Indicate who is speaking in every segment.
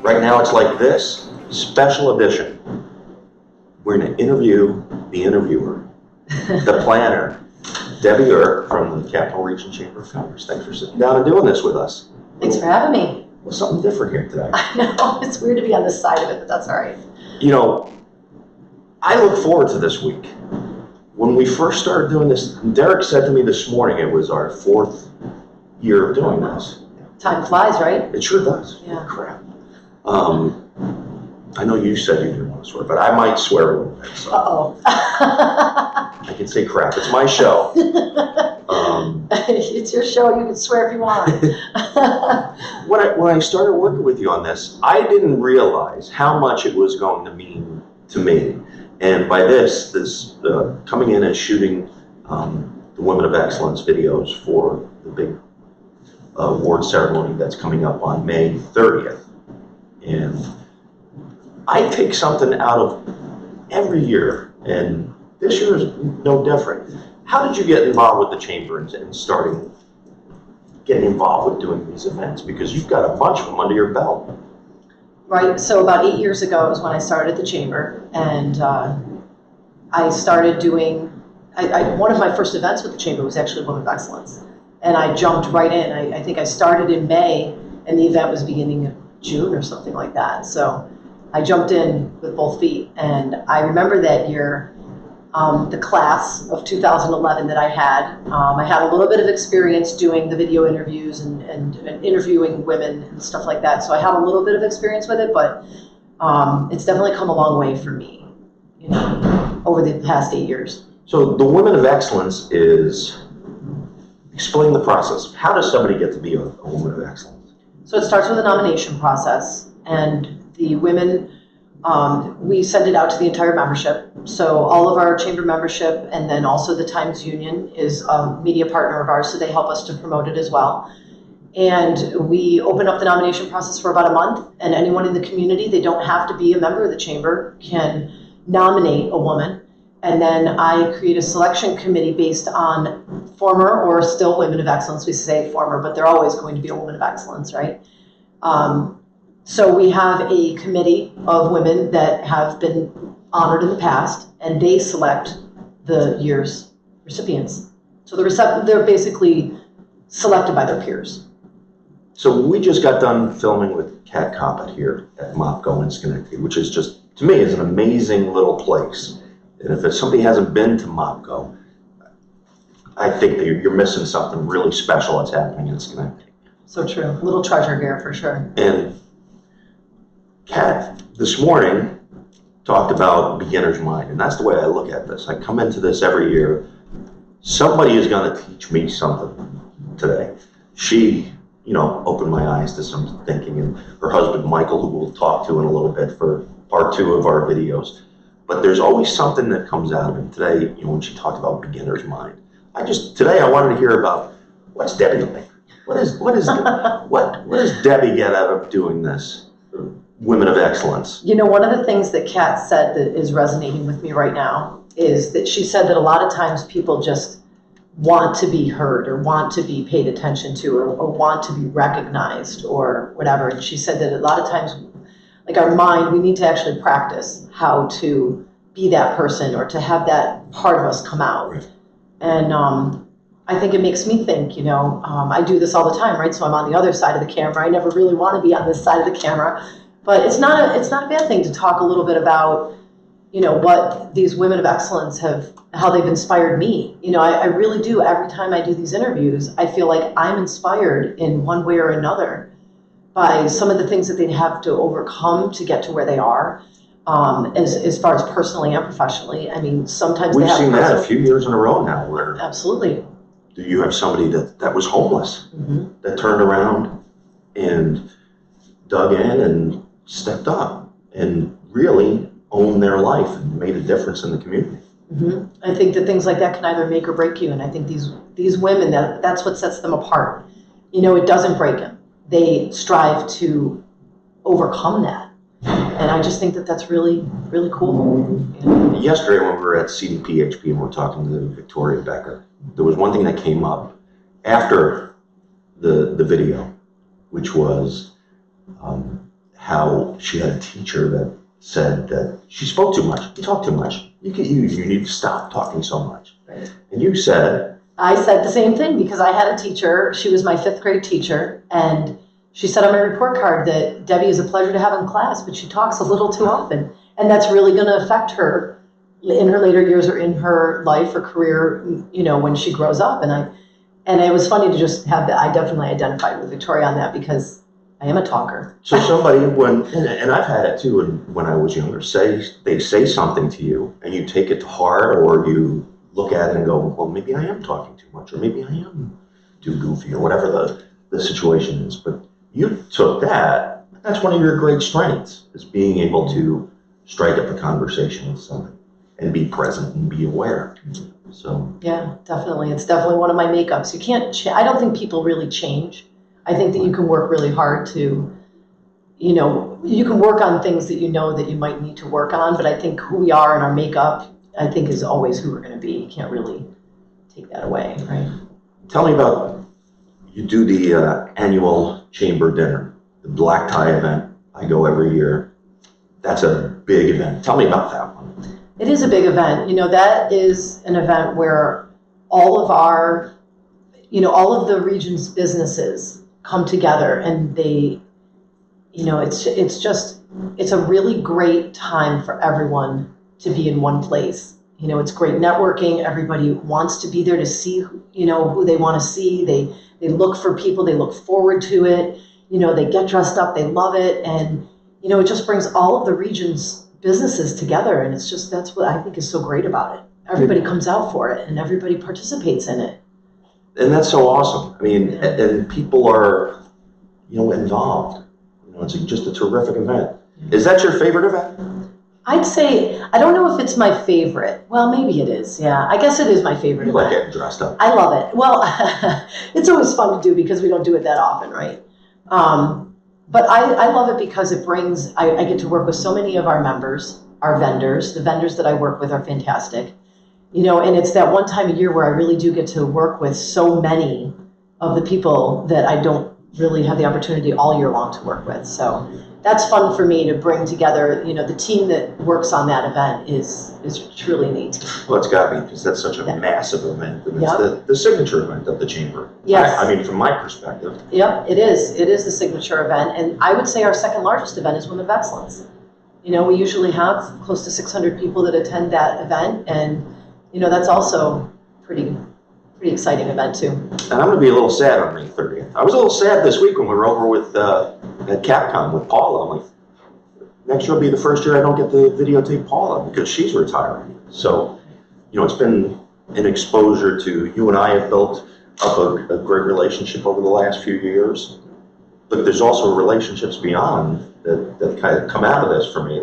Speaker 1: Right now it's like this, special edition. We're going to interview the interviewer, the planner, Debbie Erck from the Capital Region Chamber of Commerce. Thanks for sitting down and doing this with us.
Speaker 2: Thanks for having me.
Speaker 1: Well, something different here today.
Speaker 2: I know, it's weird to be on this side of it, but that's all right.
Speaker 1: You know, I look forward to this week. When we first started doing this, Derek said to me this morning it was our 4th year of doing this.
Speaker 2: Time flies, right?
Speaker 1: It sure does.
Speaker 2: Yeah.
Speaker 1: Crap. I know you said you didn't want to swear, but I might swear a little bit. So.
Speaker 2: Uh-oh.
Speaker 1: I can say crap. It's my show.
Speaker 2: It's your show. You can swear if you want.
Speaker 1: When I started working with you on this, I didn't realize how much it was going to mean to me. And by this coming in and shooting the Women of Excellence videos for the big award ceremony that's coming up on May 30th. And I take something out of every year, and this year is no different. How did you get involved with the Chamber and getting involved with doing these events? Because you've got a bunch of them under your belt.
Speaker 2: Right, so about 8 years ago is when I started the Chamber, and I started doing, one of my first events with the Chamber was actually Women of Excellence. And I jumped right in. I think I started in May, and the event was beginning of June or something like that. So I jumped in with both feet. And I remember that year, the class of 2011 that I had a little bit of experience doing the video interviews and interviewing women and stuff like that. So I had a little bit of experience with it, but it's definitely come a long way for me, you know, over the past 8 years.
Speaker 1: So the Women of Excellence is, explain the process. How does somebody get to be a Woman of Excellence?
Speaker 2: So it starts with a nomination process, and the women, we send it out to the entire membership. So all of our Chamber membership, and then also the Times Union is a media partner of ours, so they help us to promote it as well. And we open up the nomination process for about a month, and anyone in the community, they don't have to be a member of the Chamber, can nominate a woman. And then I create a selection committee based on former or still Women of Excellence. We say former, but they're always going to be a Woman of Excellence, right? So we have a committee of women that have been honored in the past, and they select the year's recipients. So they're basically selected by their peers.
Speaker 1: So we just got done filming with Kat Coppett here at MOPCO in Schenectady, which is just, to me, is an amazing little place. And if somebody hasn't been to MOPCO, I think that you're missing something really special that's happening in Schenectady.
Speaker 2: So true. A little treasure here for sure.
Speaker 1: And Kat, this morning, talked about beginner's mind. And that's the way I look at this. I come into this every year. Somebody is going to teach me something today. She, you know, opened my eyes to some thinking. And her husband, Michael, who we'll talk to in a little bit for part 2 of our videos. But there's always something that comes out of it. Today, you know, when she talked about beginner's mind, today I wanted to hear about what's Debbie like. What does Debbie get out of doing this? Women of Excellence.
Speaker 2: You know, one of the things that Kat said that is resonating with me right now is that she said that a lot of times people just want to be heard or want to be paid attention to or want to be recognized or whatever. And she said that a lot of times, like our mind, we need to actually practice how to be that person or to have that part of us come out.
Speaker 1: Right.
Speaker 2: And I think it makes me think, you know, I do this all the time, right? So I'm on the other side of the camera. I never really want to be on this side of the camera, but it's not a bad thing to talk a little bit about, you know, what these Women of Excellence how they've inspired me. You know, I really do. Every time I do these interviews, I feel like I'm inspired in one way or another by some of the things that they have to overcome to get to where they are, as far as personally and professionally. I mean, sometimes
Speaker 1: we've seen that a few years in a row now. Where
Speaker 2: absolutely,
Speaker 1: you have somebody that was homeless, that turned around and dug in and stepped up and really owned their life and made a difference in the community.
Speaker 2: I think that things like that can either make or break you, and I think these women, that's what sets them apart. You know, it doesn't break them. They strive to overcome that. And I just think that that's really, really cool. You know?
Speaker 1: Yesterday when we were at CDPHP and we were talking to Victoria Becker, there was one thing that came up after the video, which was how she had a teacher that said that she spoke too much. You talk too much. You need to stop talking so much.
Speaker 2: Right.
Speaker 1: And you said,
Speaker 2: I said the same thing because I had a teacher. She was my 5th grade teacher, and she said on my report card that Debbie is a pleasure to have in class, but she talks a little too often, and that's really going to affect her in her later years or in her life or career, when she grows up. And it was funny to just have that. I definitely identified with Victoria on that because I am a talker.
Speaker 1: so somebody and I've had it too when I was younger, they say something to you and you take it to heart, or you look at it and go, well, maybe I am talking too much, or maybe I am too goofy, or whatever the situation is. But you took that's one of your great strengths, is being able to strike up a conversation with somebody and be present and be aware. So
Speaker 2: yeah, definitely. It's definitely one of my makeups. You can't, I don't think people really change. I think that you can work really hard to, you can work on things that that you might need to work on, but I think who we are and our makeup, I think, is always who we're going to be. You can't really take that away, right?
Speaker 1: tell me about, you do the annual chamber dinner, the black tie event. I go every year. That's a big event. Tell me about that one.
Speaker 2: It is a big event. That is an event where all of all of the region's businesses come together, and they, it's a really great time for everyone to be in one place. It's great networking. Everybody wants to be there to see, who they want to see. They look for people. They look forward to it. They get dressed up. They love it. And, it just brings all of the region's businesses together. And that's what I think is so great about it. Everybody comes out for it and everybody participates in it.
Speaker 1: And that's so awesome. I mean, and people are, involved. It's just a terrific event. Is that your favorite event?
Speaker 2: I'd say, I don't know if it's my favorite. Well, maybe it is. Yeah, I guess it is my favorite
Speaker 1: You
Speaker 2: event.
Speaker 1: like getting dressed up.
Speaker 2: I love it. Well, it's always fun to do because we don't do it that often, right? But I love it because it brings, I get to work with so many of our members, our vendors. The vendors that I work with are fantastic. And it's that one time a year where I really do get to work with so many of the people that I don't really have the opportunity all year long to work with. So that's fun for me to bring together. The team that works on that event is truly neat.
Speaker 1: Well, it's got to be, because that's such a massive event. And it's
Speaker 2: Yep.
Speaker 1: the signature event of the chamber.
Speaker 2: Yes.
Speaker 1: I mean, from my perspective.
Speaker 2: Yep, it is. It is the signature event. And I would say our second largest event is Women of Excellence. We usually have close to 600 people that attend that event. And, that's also pretty exciting event too.
Speaker 1: And I'm going to be a little sad on May 30th. I was a little sad this week when we were over with at Capcom with Paula. I'm like, next year will be the first year I don't get to videotape Paula because she's retiring. So, it's been an exposure to, you and I have built up a great relationship over the last few years. But there's also relationships beyond that kind of come out of this for me.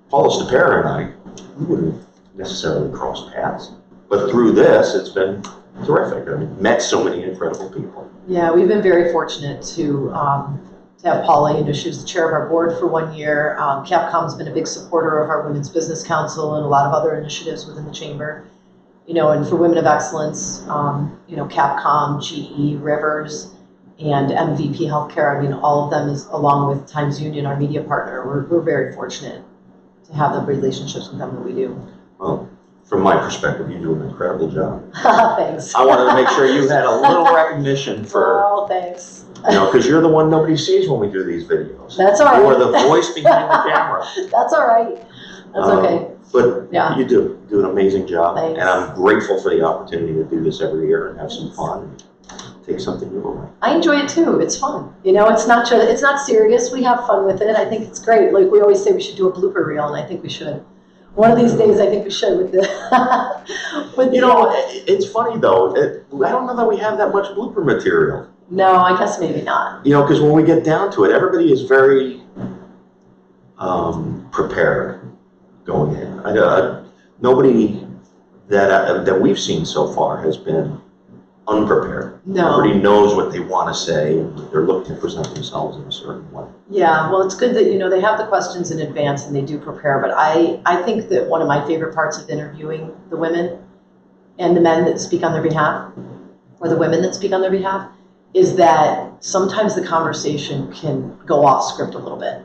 Speaker 1: Paula Stapera and I, we wouldn't necessarily cross paths. But through this, it's been terrific. I mean, met so many incredible people.
Speaker 2: Yeah, we've been very fortunate to have Paula. She was the chair of our board for 1 year. Capcom's been a big supporter of our Women's Business Council and a lot of other initiatives within the chamber. And for Women of Excellence, Capcom, GE, Rivers, and MVP Healthcare. I mean, all of them is, along with Times Union, our media partner. We're very fortunate to have the relationships with them that we do.
Speaker 1: Well, from my perspective, you do an incredible job.
Speaker 2: Thanks.
Speaker 1: I wanted to make sure you had a little recognition for,
Speaker 2: oh, thanks.
Speaker 1: because you're the one nobody sees when we do these videos.
Speaker 2: That's all right.
Speaker 1: You are the voice behind the camera.
Speaker 2: That's all right. That's okay.
Speaker 1: But
Speaker 2: Yeah.
Speaker 1: you do an amazing job.
Speaker 2: Thanks.
Speaker 1: And I'm grateful for the opportunity to do this every year and have some fun and take something new away.
Speaker 2: I enjoy it too. It's fun. It's not serious. We have fun with it. I think it's great. Like we always say, we should do a blooper reel, and I think we should. One of these days, I think we should with the.
Speaker 1: It's funny though. I don't know that we have that much blooper material.
Speaker 2: No, I guess maybe not.
Speaker 1: Because when we get down to it, everybody is very prepared going in. Nobody that we've seen so far has been unprepared.
Speaker 2: No.
Speaker 1: Everybody knows what they want to say, and they're looking to present themselves in a certain way.
Speaker 2: Yeah, well, it's good that, they have the questions in advance and they do prepare, but I think that one of my favorite parts of interviewing the women and the men that speak on their behalf, or the women that speak on their behalf, is that sometimes the conversation can go off script a little bit.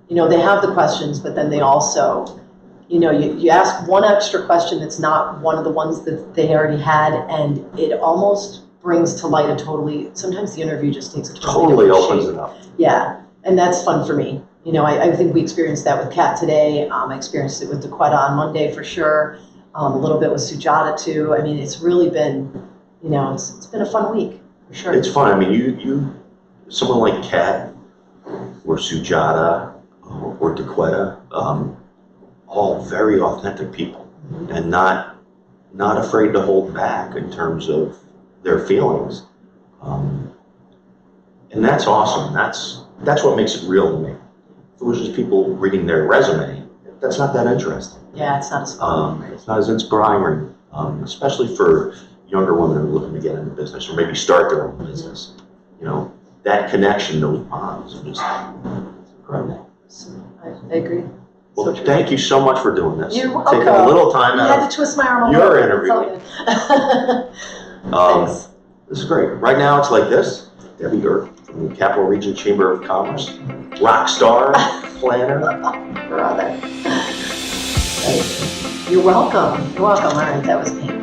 Speaker 2: You know, they have the questions, but then they also, you know, you ask one extra question that's not one of the ones that they already had, and it almost brings to light a sometimes the interview just takes a
Speaker 1: Totally
Speaker 2: different
Speaker 1: opens
Speaker 2: shape.
Speaker 1: it up.
Speaker 2: Yeah, and that's fun for me. You know, I think we experienced that with Kat today. I experienced it with DeQuetta on Monday for sure. A little bit with Sujata too. I mean, it's really been, you know, it's been a fun week for sure.
Speaker 1: It's fun. I mean, you someone like Kat or Sujata or DeQuetta, all very authentic people, and not afraid to hold back in terms of their feelings. And that's awesome. That's what makes it real to me. If it was just people reading their resume, that's not that interesting.
Speaker 2: Yeah, it's not as fun.
Speaker 1: It's not as inspiring, especially for younger women who are looking to get into business or maybe start their own business. You know, that connection, those bonds are just incredible.
Speaker 2: I agree.
Speaker 1: Well, thank you so much for doing this.
Speaker 2: You're welcome.
Speaker 1: Taking a little time
Speaker 2: You
Speaker 1: out
Speaker 2: had to twist my arm a
Speaker 1: your
Speaker 2: little bit.
Speaker 1: interview.
Speaker 2: Thanks.
Speaker 1: This is great. Right now it's like this. Debbie Erck from the Capital Region Chamber of Commerce, rock star, planner.
Speaker 2: Brother. You're welcome. You're welcome. All right, that was painful.